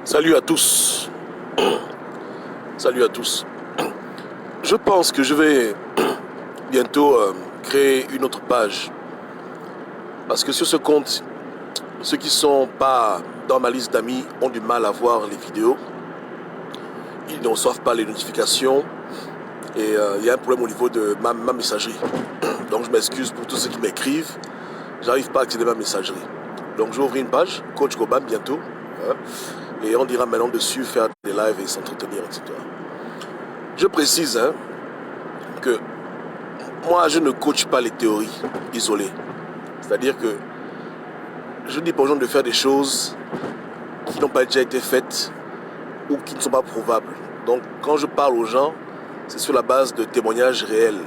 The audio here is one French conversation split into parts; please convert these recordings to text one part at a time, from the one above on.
Salut à tous. Salut à tous. Je pense que je vais bientôt créer une autre page. Parce que sur ce compte, ceux qui ne sont pas dans ma liste d'amis ont du mal à voir les vidéos. Ils ne reçoivent pas les notifications. Et il y a un problème au niveau de ma messagerie. Donc je m'excuse pour tous ceux qui m'écrivent. J'arrive pas à accéder à ma messagerie. Donc je vais ouvrir une page, Coach Gobam bientôt. Et on dira maintenant dessus faire des lives et s'entretenir, etc. Je précise que moi je ne coach pas les théories isolées. C'est-à-dire que je dis aux gens de faire des choses qui n'ont pas déjà été faites ou qui ne sont pas prouvables. Donc quand je parle aux gens, c'est sur la base de témoignages réels.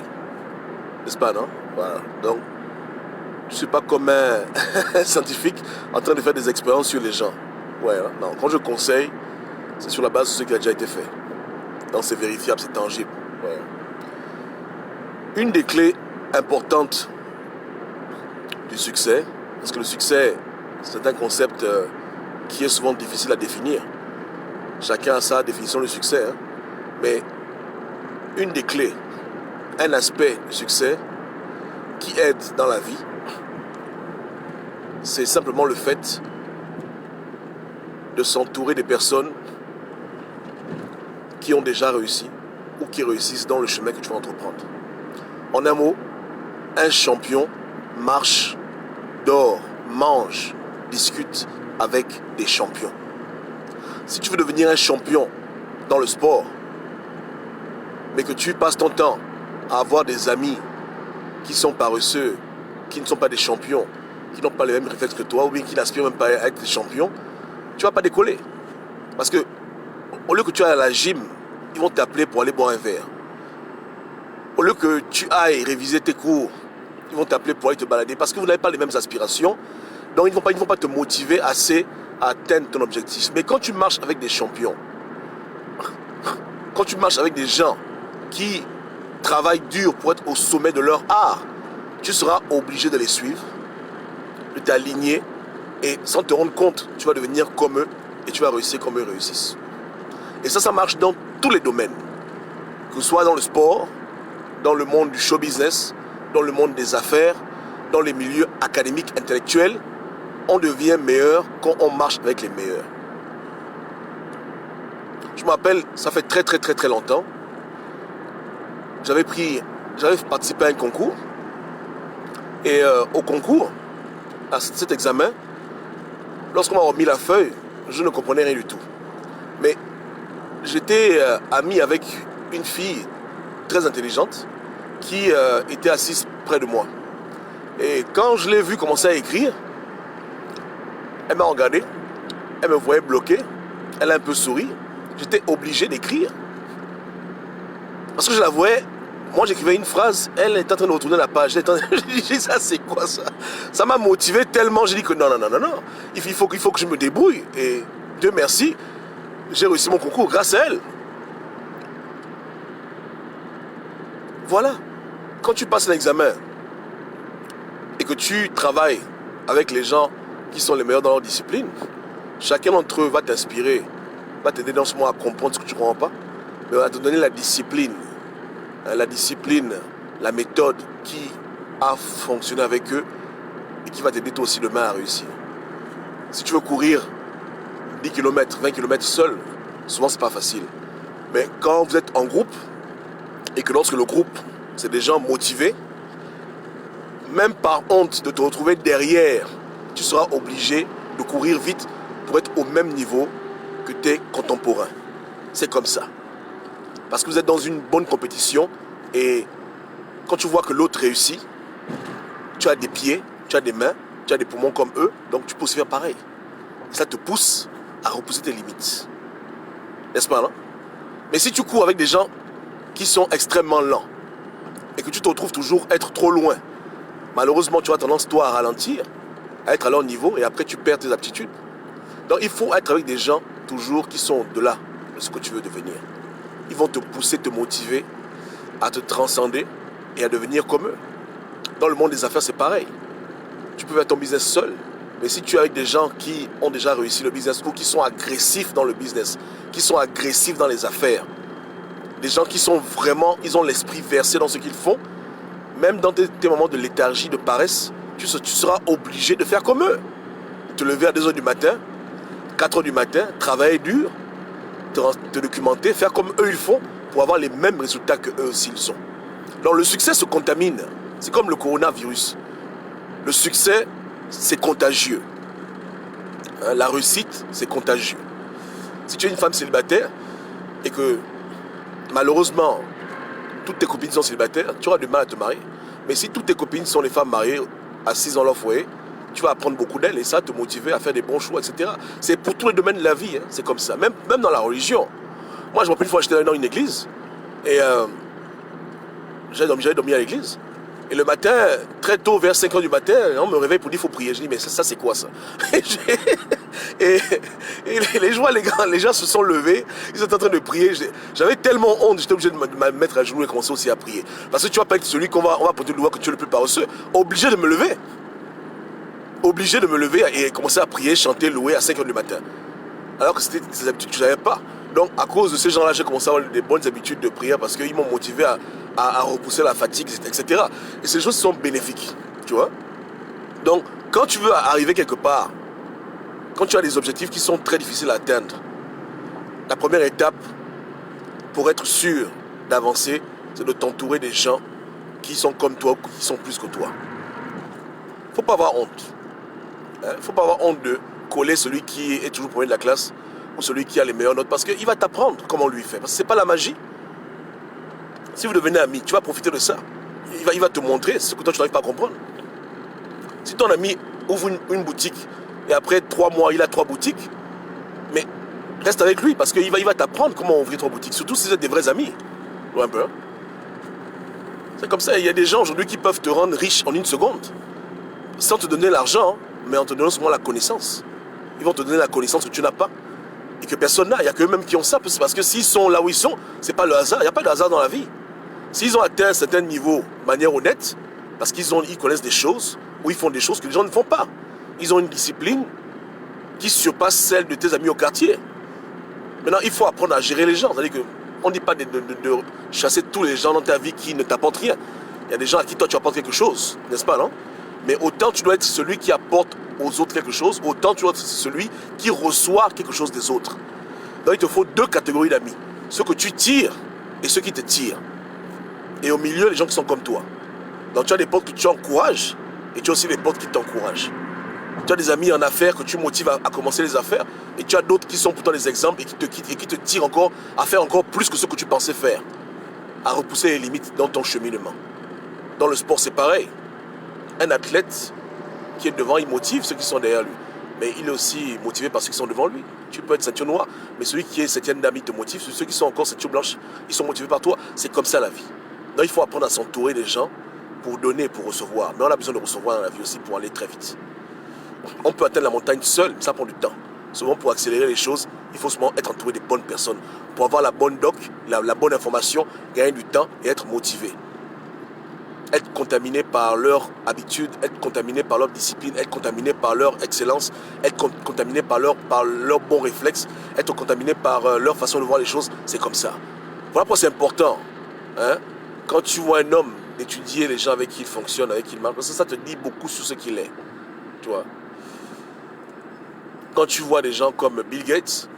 N'est-ce pas, non? Voilà. Donc je ne suis pas comme un scientifique en train de faire des expériences sur les gens. Ouais, hein? Non, quand je conseille, c'est sur la base de ce qui a déjà été fait. Donc c'est vérifiable, c'est tangible. Ouais. Une des clés importantes du succès, parce que le succès, c'est un concept qui est souvent difficile à définir. Chacun a sa définition du succès. Hein? Mais une des clés, un aspect du succès qui aide dans la vie, c'est simplement le fait de s'entourer des personnes qui ont déjà réussi ou qui réussissent dans le chemin que tu vas entreprendre. En un mot, un champion marche, dort, mange, discute avec des champions. Si tu veux devenir un champion dans le sport, mais que tu passes ton temps à avoir des amis qui sont paresseux, qui ne sont pas des champions, qui n'ont pas les mêmes réflexes que toi, ou bien qui n'aspirent même pas à être des champions, tu ne vas pas décoller. Parce que, au lieu que tu ailles à la gym, ils vont t'appeler pour aller boire un verre. Au lieu que tu ailles réviser tes cours, ils vont t'appeler pour aller te balader. Parce que vous n'avez pas les mêmes aspirations. Donc, ils ne vont pas te motiver assez à atteindre ton objectif. Mais quand tu marches avec des champions, quand tu marches avec des gens qui travaillent dur pour être au sommet de leur art, tu seras obligé de les suivre, de t'aligner, et sans te rendre compte, tu vas devenir comme eux et tu vas réussir comme eux réussissent. Et ça marche dans tous les domaines. Que ce soit dans le sport, dans le monde du show business, dans le monde des affaires, dans les milieux académiques, intellectuels, on devient meilleur quand on marche avec les meilleurs. Je me rappelle, ça fait très longtemps, j'avais participé à un concours, et au concours, à cet examen, lorsqu'on m'a remis la feuille, je ne comprenais rien du tout. Mais j'étais ami avec une fille très intelligente qui était assise près de moi. Et quand je l'ai vue commencer à écrire, elle m'a regardé, elle me voyait bloqué, elle a un peu souri. J'étais obligé d'écrire. Parce que je la voyais, moi j'écrivais une phrase, elle était en train de retourner la page. J'ai dit, ça c'est quoi ça? Ça m'a motivé tellement, j'ai dit que non, il faut que je me débrouille. Et Dieu merci, j'ai réussi mon concours grâce à elle. Voilà. Quand tu passes un examen et que tu travailles avec les gens qui sont les meilleurs dans leur discipline, chacun d'entre eux va t'inspirer, va t'aider dans ce moment à comprendre ce que tu ne comprends pas, mais va te donner la discipline, la méthode qui a fonctionné avec eux et qui va t'aider toi aussi demain à réussir. Si tu veux courir 10 km, 20 km seul, souvent c'est pas facile. Mais quand vous êtes en groupe et que lorsque le groupe, c'est des gens motivés, même par honte de te retrouver derrière, tu seras obligé de courir vite pour être au même niveau que tes contemporains. C'est comme ça. Parce que vous êtes dans une bonne compétition et quand tu vois que l'autre réussit, tu as des pieds, tu as des mains, tu as des poumons comme eux, donc tu peux aussi faire pareil. Ça te pousse à repousser tes limites. N'est-ce pas, non? Mais si tu cours avec des gens qui sont extrêmement lents et que tu te retrouves toujours être trop loin, malheureusement, tu as tendance, toi, à ralentir, à être à leur niveau et après, tu perds tes aptitudes. Donc, il faut être avec des gens toujours qui sont au-delà de ce que tu veux devenir. Ils vont te pousser, te motiver à te transcender et à devenir comme eux. Dans le monde des affaires, c'est pareil. Tu peux faire ton business seul, Mais si tu es avec des gens qui ont déjà réussi le business ou qui sont agressifs dans le business, qui sont agressifs dans les affaires, des gens qui sont vraiment, ils ont l'esprit versé dans ce qu'ils font, même dans tes moments de léthargie, de paresse, tu seras obligé de faire comme eux. Te lever à 2 h du matin, 4 h du matin, travailler dur, te documenter, faire comme eux ils font pour avoir les mêmes résultats que eux aussi ils ont. Donc le succès se contamine. C'est comme le coronavirus. Le succès, c'est contagieux. La réussite, c'est contagieux. Si tu es une femme célibataire et que malheureusement toutes tes copines sont célibataires, tu auras du mal à te marier. Mais si toutes tes copines sont les femmes mariées, assises dans leur foyer, tu vas apprendre beaucoup d'elles et ça va te motiver à faire des bons choix, etc. C'est pour tous les domaines de la vie, hein. C'est comme ça. Même dans la religion. Moi, je me rappelle une fois, j'étais dans une église et j'allais dormir à l'église. Et le matin, très tôt, vers 5 h du matin, on me réveille pour dire qu'il faut prier. Je dis, mais ça c'est quoi ça? Et les gens se sont levés, ils étaient en train de prier. J'avais tellement honte, j'étais obligé de me mettre à genoux et commencer aussi à prier. Parce que tu vas pas être celui qu'on va porter le doigt que tu es le plus paresseux. Obligé de me lever. Obligé de me lever et commencer à prier, chanter, louer à 5 h du matin. Alors que c'était des habitudes que je n'avais pas. Donc à cause de ces gens-là, j'ai commencé à avoir des bonnes habitudes de prière parce qu'ils m'ont motivé à repousser la fatigue, etc. Et ces choses sont bénéfiques, tu vois. Donc quand tu veux arriver quelque part, quand tu as des objectifs qui sont très difficiles à atteindre, la première étape pour être sûr d'avancer, c'est de t'entourer des gens qui sont comme toi, qui sont plus que toi. Il ne faut pas avoir honte. Il ne faut pas avoir honte de coller celui qui est toujours premier de la classe ou celui qui a les meilleures notes parce qu'il va t'apprendre comment lui faire. Parce que ce n'est pas la magie. Si vous devenez ami, tu vas profiter de ça. Il va te montrer ce que toi tu n'arrives pas à comprendre. Si ton ami ouvre une boutique et après 3 mois il a 3 boutiques, mais reste avec lui parce qu'il va t'apprendre comment ouvrir 3 boutiques. Surtout si vous êtes des vrais amis. Ouais, un peu. C'est comme ça, il y a des gens aujourd'hui qui peuvent te rendre riche en 1 seconde. Sans te donner l'argent, mais en te donnant seulement la connaissance. Ils vont te donner la connaissance que tu n'as pas et que personne n'a. Il n'y a qu'eux-mêmes qui ont ça. Parce que s'ils sont là où ils sont, ce n'est pas le hasard. Il n'y a pas de hasard dans la vie. S'ils ont atteint un certain niveau de manière honnête, parce qu'ils connaissent des choses, ou ils font des choses que les gens ne font pas. Ils ont une discipline qui surpasse celle de tes amis au quartier. Maintenant, il faut apprendre à gérer les gens. C'est-à-dire qu'on ne dit pas de chasser tous les gens dans ta vie qui ne t'apportent rien. Il y a des gens à qui toi tu apportes quelque chose, n'est-ce pas, non? Mais autant tu dois être celui qui apporte aux autres quelque chose, autant tu dois être celui qui reçoit quelque chose des autres. Donc il te faut 2 catégories d'amis. Ceux que tu tires et ceux qui te tirent. Et au milieu, les gens qui sont comme toi. Donc tu as des potes que tu encourages et tu as aussi des potes qui t'encouragent. Tu as des amis en affaires que tu motives à commencer les affaires et tu as d'autres qui sont pourtant des exemples et qui te quittent et qui te tirent encore à faire encore plus que ce que tu pensais faire. À repousser les limites dans ton cheminement. Dans le sport, c'est pareil. Un athlète qui est devant, il motive ceux qui sont derrière lui. Mais il est aussi motivé par ceux qui sont devant lui. Tu peux être ceinture noire, mais celui qui est septième d'amis te motive. Ceux qui sont encore ceinture blanche, ils sont motivés par toi. C'est comme ça la vie. Donc il faut apprendre à s'entourer des gens pour donner et pour recevoir. Mais on a besoin de recevoir dans la vie aussi pour aller très vite. On peut atteindre la montagne seul, mais ça prend du temps. Souvent pour accélérer les choses, il faut seulement être entouré des bonnes personnes. Pour avoir la bonne doc, la bonne information, gagner du temps et être motivé. Être contaminé par leur habitude, être contaminé par leur discipline, être contaminé par leur excellence, être contaminé par leur bons réflexes, être contaminé par leur façon de voir les choses, c'est comme ça. Voilà pourquoi c'est important. Hein? Quand tu vois un homme étudier les gens avec qui il fonctionne, avec qui il marche, parce que ça te dit beaucoup sur ce qu'il est. Tu vois. Quand tu vois des gens comme Bill Gates,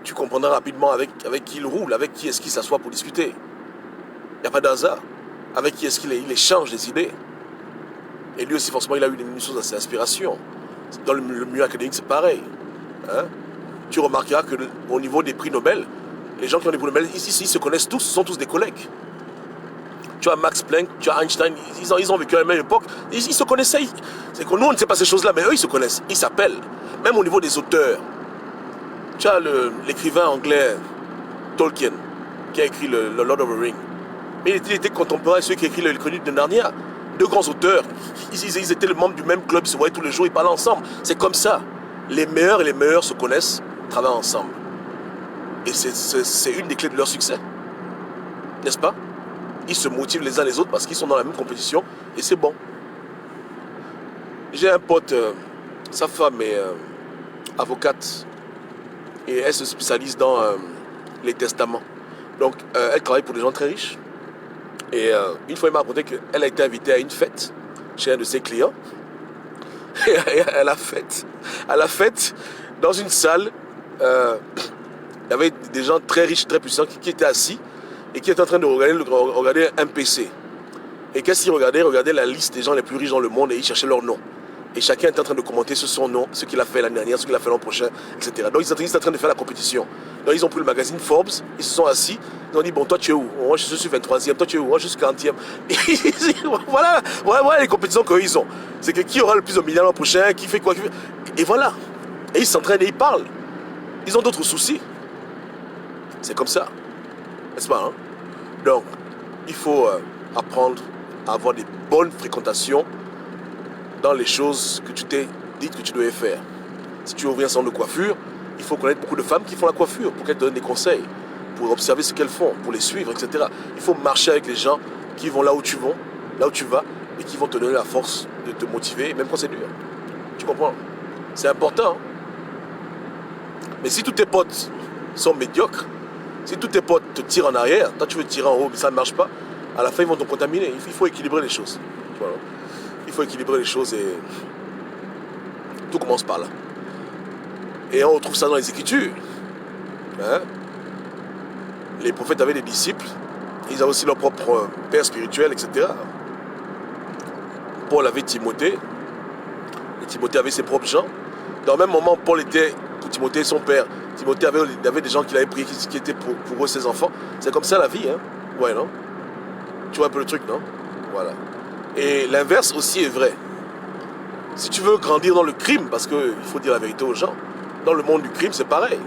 tu comprendras rapidement avec qui il roule, avec qui est-ce qu'il s'assoit pour discuter. Il n'y a pas de hasard. Avec qui est-ce qu'il échange des idées. Et lui aussi, forcément, il a eu une chose à ses inspirations. Dans le milieu académique, c'est pareil. Hein? Tu remarqueras qu'au niveau des prix Nobel, les gens qui ont des prix Nobel, ici, ils se connaissent tous, ce sont tous des collègues. Tu as Max Planck, tu as Einstein, ils ont vécu à la même époque, ils se connaissaient. C'est que nous, on ne sait pas ces choses-là, mais eux, ils se connaissent, ils s'appellent. Même au niveau des auteurs. Tu as l'écrivain anglais Tolkien, qui a écrit le Lord of the Rings. Mais il était contemporain de ceux qui a écrit le Chronique de Narnia. 2 grands auteurs, ils étaient le membre du même club, ils se voyaient tous les jours, ils parlaient ensemble. C'est comme ça. Les meilleurs et les meilleurs se connaissent, travaillent ensemble. Et c'est une des clés de leur succès. N'est-ce pas? Ils se motivent les uns les autres parce qu'ils sont dans la même compétition et c'est bon. J'ai un pote, Sa femme est avocate et elle se spécialise dans les testaments. Donc, elle travaille pour des gens très riches. Et une fois, elle m'a raconté qu'elle a été invitée à une fête chez un de ses clients. Et à la fête, dans une salle, il y avait des gens très riches, très puissants qui étaient assis et qui étaient en train de regarder un PC. Et qu'est-ce qu'ils regardaient? Ils regardaient la liste des gens les plus riches dans le monde et ils cherchaient leur nom. Et chacun était en train de commenter sur son nom, ce qu'il a fait l'année dernière, ce qu'il a fait l'an prochain, etc. Donc ils étaient en train de faire la compétition. Donc ils ont pris le magazine Forbes, ils se sont assis, ils ont dit, bon, toi tu es où? Moi je suis 23e, toi tu es où? Moi je suis 40e. Et voilà les compétitions qu'ils ont. C'est que qui aura le plus de milliards l'an prochain, qui fait quoi, et voilà. Et ils s'entraînent et ils parlent. Ils ont d'autres soucis. C'est comme ça. N'est-ce pas, hein? Donc, il faut apprendre à avoir des bonnes fréquentations dans les choses que tu t'es dit que tu devais faire. Si tu ouvres un salon de coiffure, il faut connaître beaucoup de femmes qui font la coiffure pour qu'elles te donnent des conseils, pour observer ce qu'elles font, pour les suivre, etc. Il faut marcher avec les gens qui vont là où tu vas, et qui vont te donner la force de te motiver, même quand c'est dur. Tu comprends? C'est important. Hein? Mais si tous tes potes sont médiocres, si tous tes potes te tirent en arrière, toi tu veux tirer en haut, mais ça ne marche pas, à la fin ils vont te contaminer. Il faut équilibrer les choses. Voilà. Il faut équilibrer les choses et tout commence par là. Et on retrouve ça dans les Écritures. Hein? Les prophètes avaient des disciples, ils avaient aussi leur propre père spirituel, etc. Paul avait Timothée, et Timothée avait ses propres gens. Dans le même moment, Paul était pour Timothée son père. Timothée avait des gens qu'il avait pris qui étaient pour eux ses enfants. C'est comme ça la vie, hein? Ouais, non? Tu vois un peu le truc, non? Voilà. Et l'inverse aussi est vrai. Si tu veux grandir dans le crime, parce qu'il faut dire la vérité aux gens, dans le monde du crime, c'est pareil.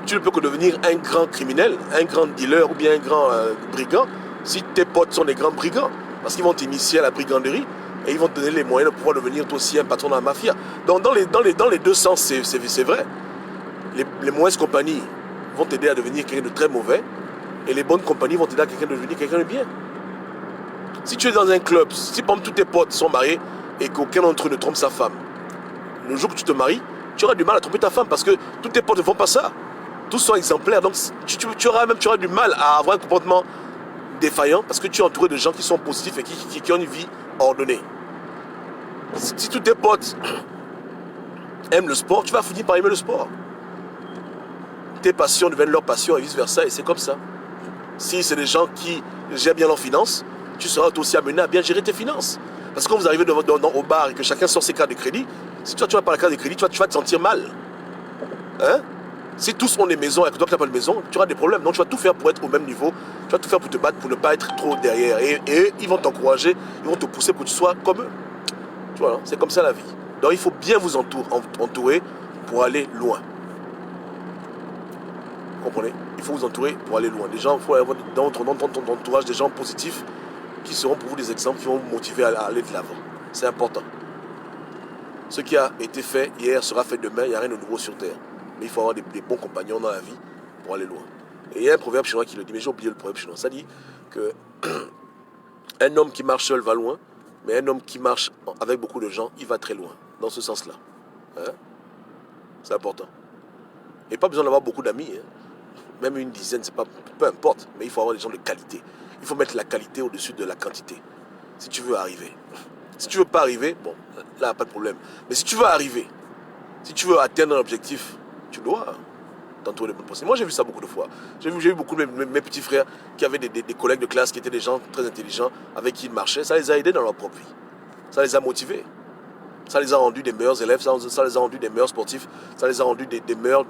Tu ne peux que devenir un grand criminel, un grand dealer ou bien un grand brigand si tes potes sont des grands brigands. Parce qu'ils vont t'initier à la briganderie et ils vont te donner les moyens de pouvoir devenir toi aussi un patron dans la mafia. Donc dans les deux sens, c'est vrai. Les mauvaises compagnies vont t'aider à devenir quelqu'un de très mauvais et les bonnes compagnies vont t'aider à devenir quelqu'un de bien. Si tu es dans un club, si par exemple tous tes potes sont mariés et qu'aucun d'entre eux ne trompe sa femme, le jour que tu te maries, tu auras du mal à tromper ta femme parce que tous tes potes ne font pas ça. Tous sont exemplaires, donc tu auras du mal à avoir un comportement défaillant parce que tu es entouré de gens qui sont positifs et qui ont une vie ordonnée. Si tous tes potes aiment le sport, tu vas finir par aimer le sport. Tes passions deviennent leurs passions et vice versa, et c'est comme ça. Si c'est des gens qui gèrent bien leurs finances, tu seras aussi amené à bien gérer tes finances. Parce que quand vous arrivez au bar et que chacun sort ses cartes de crédit, si toi tu n'as pas la carte de crédit, tu vas te sentir mal. Hein? Si tous ont des maisons et que toi tu n'as pas de maison, tu auras des problèmes. Donc tu vas tout faire pour être au même niveau, tu vas tout faire pour te battre, pour ne pas être trop derrière. Et ils vont t'encourager, ils vont te pousser pour que tu sois comme eux. Tu vois, c'est comme ça la vie. Donc il faut bien vous entourer pour aller loin. Vous comprenez? Il faut vous entourer pour aller loin. Des gens, il faut avoir dans ton entourage des gens positifs qui seront pour vous des exemples, qui vont vous motiver à aller de l'avant. C'est important. Ce qui a été fait hier sera fait demain, il n'y a rien de nouveau sur terre. Mais il faut avoir des bons compagnons dans la vie pour aller loin. Et il y a un proverbe chinois qui le dit, mais j'ai oublié le proverbe chinois. Ça dit que un homme qui marche seul va loin, mais un homme qui marche avec beaucoup de gens, il va très loin. Dans ce sens-là. Hein? C'est important. Et pas besoin d'avoir beaucoup d'amis. Hein? Même une dizaine, c'est pas, peu importe. Mais il faut avoir des gens de qualité. Il faut mettre la qualité au-dessus de la quantité. Si tu veux arriver. Si tu veux pas arriver, bon, là, pas de problème. Mais si tu veux arriver, si tu veux atteindre un objectif, tu dois t'entourer de bonnes personnes. Moi, j'ai vu ça beaucoup de fois. J'ai vu beaucoup de mes petits frères qui avaient des collègues de classe qui étaient des gens très intelligents, avec qui ils marchaient. Ça les a aidés dans leur propre vie. Ça les a motivés. Ça les a rendus des meilleurs élèves, ça les a rendus des meilleurs sportifs, ça les a rendus des meilleures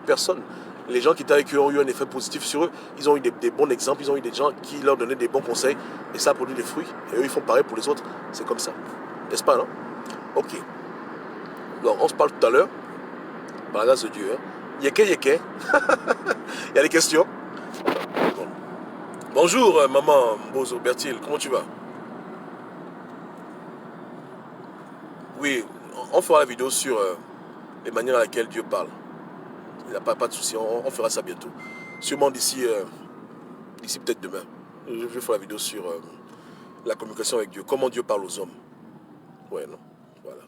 personnes. Les gens qui étaient avec eux ont eu un effet positif sur eux. Ils ont eu des bons exemples, ils ont eu des gens qui leur donnaient des bons conseils. Et ça a produit des fruits. Et eux, ils font pareil pour les autres. C'est comme ça. N'est-ce pas, non? Ok. Donc, on se parle tout à l'heure. Par la grâce de Dieu. Hein. Yeke. Il y a des questions. Bon. Bonjour, maman Mbozo Bertil. Comment tu vas? Oui, on fera la vidéo sur les manières à laquelle Dieu parle. Il n'y a pas de souci, on fera ça bientôt. Sûrement d'ici peut-être demain. Je vais faire la vidéo sur la communication avec Dieu. Comment Dieu parle aux hommes. Ouais, non? Voilà.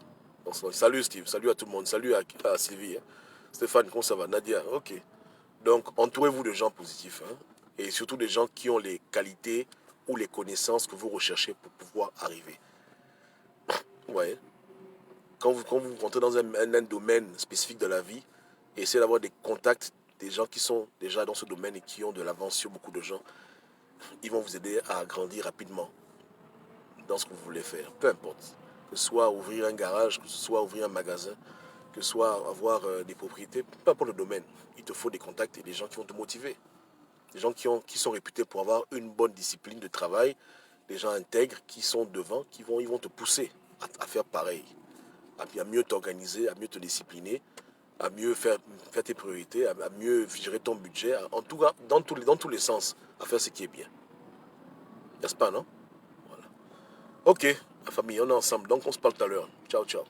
Salut Steve, salut à tout le monde, salut à Sylvie, hein. Stéphane, comment ça va? Nadia, ok. Donc, entourez-vous de gens positifs, hein, et surtout des gens qui ont les qualités ou les connaissances que vous recherchez pour pouvoir arriver. Ouais. Quand vous rentrez dans un domaine spécifique de la vie, essayez d'avoir des contacts, des gens qui sont déjà dans ce domaine et qui ont de l'avance sur beaucoup de gens. Ils vont vous aider à grandir rapidement dans ce que vous voulez faire, peu importe. Que ce soit ouvrir un garage, que ce soit ouvrir un magasin, que ce soit avoir des propriétés, peu importe le domaine. Il te faut des contacts et des gens qui vont te motiver. Des gens qui sont réputés pour avoir une bonne discipline de travail, des gens intègres qui sont devant, ils vont te pousser à faire pareil, à mieux t'organiser, à mieux te discipliner, à mieux faire tes priorités, à mieux gérer ton budget, en tout cas, dans tous les sens, à faire ce qui est bien. N'est-ce pas, non? Voilà. Ok, la famille, on est ensemble, donc on se parle tout à l'heure. Ciao, ciao.